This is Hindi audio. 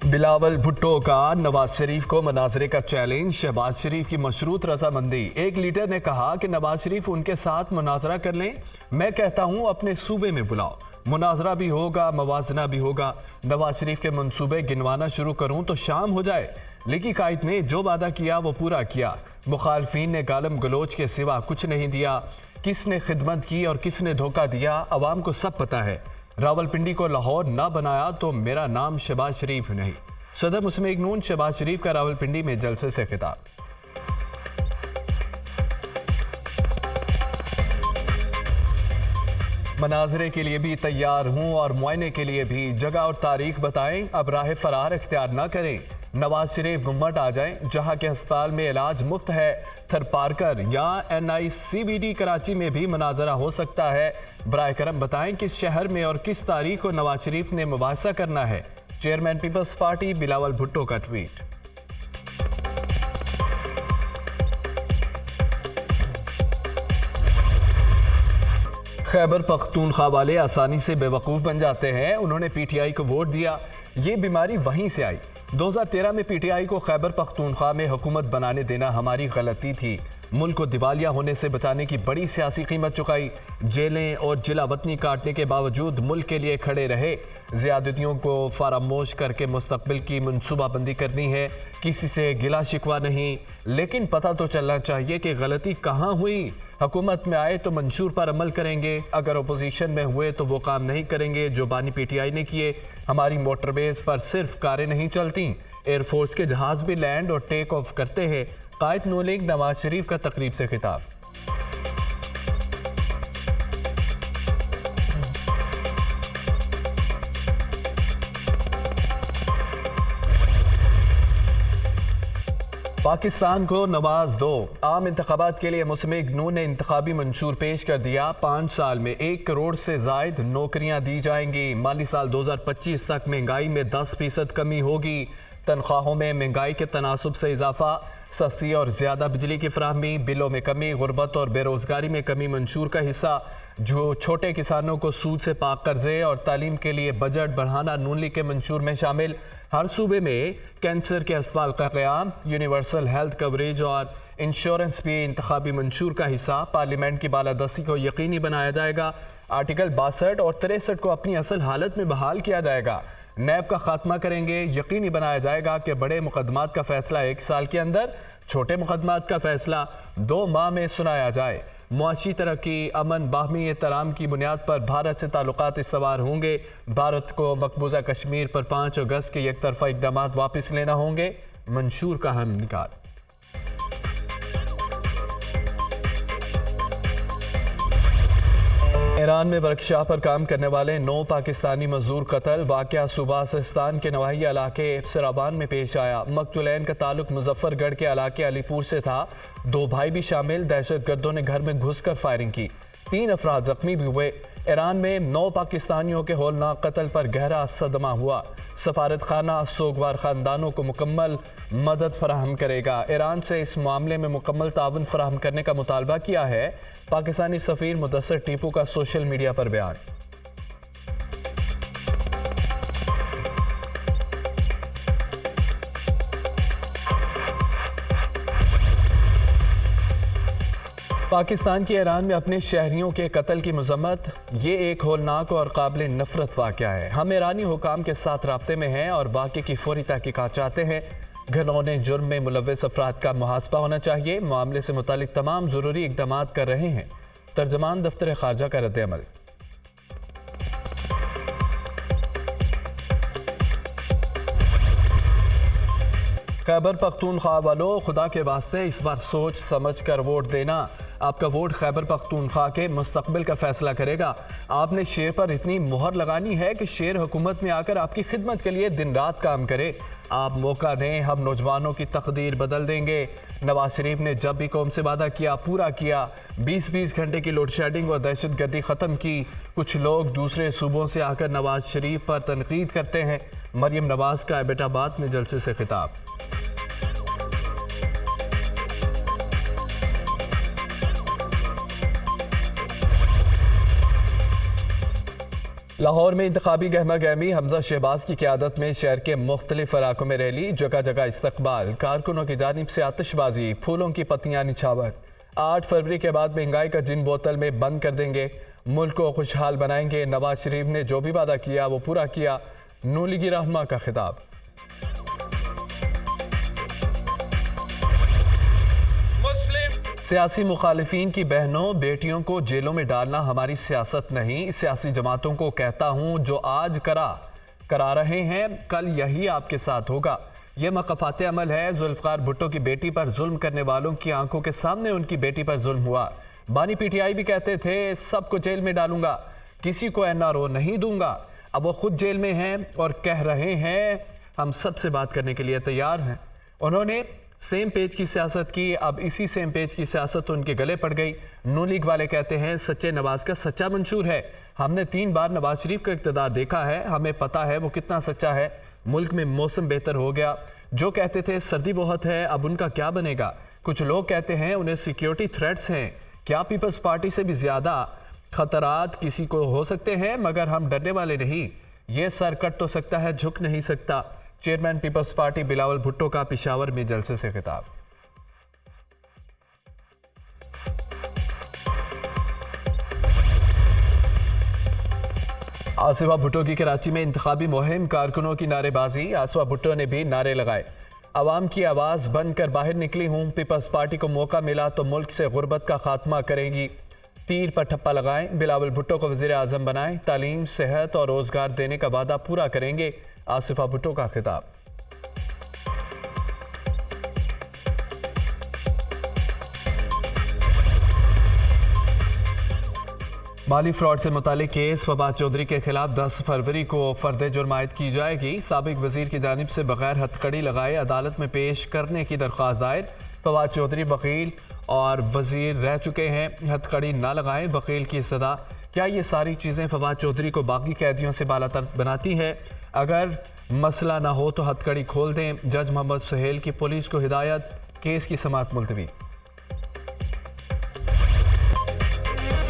बिलावल भुट्टो का नवाज शरीफ को मनाजरे का चैलेंज। शहबाज शरीफ की मशरूत रजामंदी। एक लीडर ने कहा कि नवाज शरीफ उनके साथ मुनाजरा कर लें। मैं कहता हूं अपने सूबे में बुलाओ, मुनाजरा भी होगा, मवाजना भी होगा। नवाज शरीफ के मंसूबे गिनवाना शुरू करूं तो शाम हो जाए। लीगी कायद ने जो वादा किया वो पूरा किया। मुखालफीन ने गालम गलोच के सिवा कुछ नहीं दिया। किसने खिदमत की और किसने धोखा दिया, अवाम को सब पता है। रावलपिंडी को लाहौर ना बनाया तो मेरा नाम शहबाज शरीफ नहीं। सदर मुस्लिम लीग नून शहबाज शरीफ का रावलपिंडी में जलसे से खिताब। मनाजरे के लिए भी तैयार हूं और मुआयने के लिए भी। जगह और तारीख बताएं, अब राह फरार इख्तियार ना करें। नवाज शरीफ गुम्मट आ जाएं, जहां के अस्पताल में इलाज मुफ्त है। थरपारकर या NICBD कराची में भी मनाजरा हो सकता है। बराए करम बताएं किस शहर में और किस तारीख को नवाज शरीफ ने मुबाहिसा करना है। चेयरमैन पीपल्स पार्टी बिलावल भुट्टो का ट्वीट। खैबर पख्तूनख्वा वाले आसानी से बेवकूफ़ बन जाते हैं। उन्होंने PTI को वोट दिया, ये बीमारी वहीं से आई। 2013 में PTI को खैबर पख्तूनख्वा में हुकूमत बनाने देना हमारी गलती थी। मुल्क को दिवालिया होने से बचाने की बड़ी सियासी कीमत चुकाई। जेलें और जिला वतनी काटने के बावजूद मुल्क के लिए खड़े रहे। ज़्यादतियों को फरामोश करके मुस्तकबिल की मनसूबाबंदी करनी है। किसी से गिला शिकवा नहीं, लेकिन पता तो चलना चाहिए कि गलती कहाँ हुई। हुकूमत में आए तो मंशूर पर अमल करेंगे, अगर अपोजिशन में हुए तो वो काम नहीं करेंगे जो बानी PTI ने किए। हमारी मोटरवेज पर सिर्फ कारें नहीं चलती, एयरफोर्स के जहाज भी लैंड और टेक ऑफ करते हैं। कायद नून लीग नवाज शरीफ का तकरीब से खिताब। पाकिस्तान को नवाज दो। आम इंतखाबात के लिए मुस्लिम लीग नून ने इंतखाबी मंशूर पेश कर दिया। 5 साल में 1 करोड़ से जायद नौकरियां दी जाएंगी। माली साल 2025 तक महंगाई में 10% कमी होगी। तनख्वाहों में महंगाई के तनासुब से इजाफा, सस्ती और ज़्यादा बिजली की फराहमी, बिलों में कमी, गुर्बत और बेरोज़गारी में कमी मंशूर का हिस्सा। जो छोटे किसानों को सूद से पाक कर्जे और तालीम के लिए बजट बढ़ाना नून लीग के मंशूर में शामिल। हर सूबे में कैंसर के अस्पताल का क़याम, यूनिवर्सल हेल्थ कवरेज और इंश्योरेंस भी इंतखाबी मंशूर का हिस्सा। पार्लियामेंट की बालादस्ती को यकीनी बनाया जाएगा। आर्टिकल 62 और 63 को अपनी असल हालत में बहाल किया जाएगा। नैब का खात्मा करेंगे। यकीनी बनाया जाएगा कि बड़े मुकदमात का फैसला 1 साल के अंदर, छोटे मुकदमात का फैसला 2 माह में सुनाया जाए। मुआशी तरक्की, अमन, बाहमी एहतराम की बुनियाद पर भारत से ताल्लुकात इस्तवार होंगे। भारत को मकबूजा कश्मीर पर 5 अगस्त के एक तरफा इक़दाम वापस लेना होंगे। मंशूर का अहम निकाल। ईरान में वर्कशॉप पर काम करने वाले 9 पाकिस्तानी मजदूर कत्ल। वाक़या सूबा सिस्तान के नवाही इलाके सराबान में पेश आया। मकतूलैन का ताल्लुक मुजफ्फरगढ़ के इलाके अलीपुर से था। 2 भाई भी शामिल। दहशतगर्दों ने घर में घुसकर फायरिंग की। 3 अफराद जख्मी भी हुए। ईरान में 9 पाकिस्तानियों के होलनाक कत्ल पर गहरा सदमा हुआ। सफारत खाना सोगवार खानदानों को मुकम्मल मदद फराहम करेगा। ईरान से इस मामले में मुकम्मल ताउन फराहम करने का मुतालबा किया है। पाकिस्तानी सफीर मुदस्सर टीपू का सोशल मीडिया पर बयान। पाकिस्तान की ईरान में अपने शहरियों के कत्ल की मजम्मत। ये एक होलनाक और काबिल नफरत वाक़या है। हम ईरानी हुकाम के साथ राब्ते में हैं और वाक़े की फौरी तहकीकात चाहते हैं। घिनौने जुर्म में मुलव्वस अफराद का मुहासबा होना चाहिए। मामले से मुतालिक तमाम ज़रूरी इक़दाम कर रहे हैं। तर्जमान दफ्तर खारजा का रद्द-ए-अमल। खैबर पख्तूनख्वा वालों, खुदा के वास्ते इस बार सोच समझ कर वोट देना। आपका वोट खैबर पख्तूनख्वा के मुस्तकबिल का फैसला करेगा। आपने शेर पर इतनी मोहर लगानी है कि शेर हुकूमत में आकर आपकी खिदमत के लिए दिन रात काम करे। आप मौका दें, हम नौजवानों की तकदीर बदल देंगे। नवाज शरीफ ने जब भी कौम से वादा किया पूरा किया। 20-20 घंटे की लोड शेडिंग व दहशतगर्दी ख़त्म की। कुछ लोग दूसरे सूबों से आकर नवाज शरीफ पर तनकीद करते हैं। मरियम नवाज का एबटाबाद में जलसे से खिताब। लाहौर में इंतखाबी गहमा गहमी, हमजा शहबाज की क़यादत में शहर के मुख्तलिफ इलाकों में रैली, जगह जगह इस्तकबाल, कारकुनों की जानिब से आतिशबाजी, फूलों की पत्तियां निछावर। 8 फरवरी के बाद महंगाई का जिन बोतल में बंद कर देंगे, मुल्क को खुशहाल बनाएंगे। नवाज शरीफ ने जो भी वादा किया वो पूरा किया, नून लीगी रहनुमा का खिताब। सियासी मुखालिफिन की बहनों बेटियों को जेलों में डालना हमारी सियासत नहीं। सियासी जमातों को कहता हूं, जो आज करा रहे हैं कल यही आपके साथ होगा। यह मकफात अमल है। जुल्फकार भुट्टो की बेटी पर जुल्म करने वालों की आंखों के सामने उनकी बेटी पर जुल्म हुआ। बानी पीटीआई भी कहते थे सबको जेल में डालूंगा, किसी को एनआरओ नहीं दूंगा। अब वो खुद जेल में हैं और कह रहे हैं हम सबसे बात करने के लिए तैयार हैं। उन्होंने सेम पेज की सियासत की, अब इसी सेम पेज की सियासत उनके गले पड़ गई। नून लीग वाले कहते हैं सच्चे नवाज का सच्चा मंशूर है। हमने 3 बार नवाज शरीफ का इक़्तिदार देखा है, हमें पता है वो कितना सच्चा है। मुल्क में मौसम बेहतर हो गया। जो कहते थे सर्दी बहुत है, अब उनका क्या बनेगा। कुछ लोग कहते हैं उन्हें सिक्योरिटी थ्रेट्स हैं। क्या पीपल्स पार्टी से भी ज़्यादा खतरात किसी को हो सकते हैं, मगर हम डरने वाले नहीं। ये सर कट तो सकता है, झुक नहीं सकता। चेयरमैन पीपल्स पार्टी बिलावल भुट्टो का पेशावर में जलसे से खिताब। आसिफा भुट्टो की कराची में इंतखाबी मुहिम, कारकुनों की नारेबाजी। आसिफा भुट्टो ने भी नारे लगाए। अवाम की आवाज़ बनकर बाहर निकली हूँ। पीपल्स पार्टी को मौका मिला तो मुल्क से गुर्बत का खात्मा करेगी। तीर पर ठप्पा लगाएं। बिलावल भुट्टो को वज़ीर आज़म बनाएं। तालीम, सेहत और रोज़गार देने का वादा पूरा करेंगे। आसिफा भुट्टो का खिताब। माली फ्रॉड से मुतालिक केस, फवाद चौधरी के खिलाफ 10 फरवरी को फर्द जुर्म आयद की जाएगी। साबिक वजीर की जानिब से बगैर हथकड़ी लगाए अदालत में पेश करने की दरख्वास्त दायर। फवाद चौधरी वकील और वजीर रह चुके हैं, हथकड़ी ना लगाएं वकील की इस्तदा। क्या ये सारी चीज़ें फवाद चौधरी को बाकी कैदियों से बालातर बनाती हैं? अगर मसला ना हो तो हथकड़ी खोल दें। जज मोहम्मद सुहेल की पुलिस को हिदायत, केस की समाअत मुलतवी।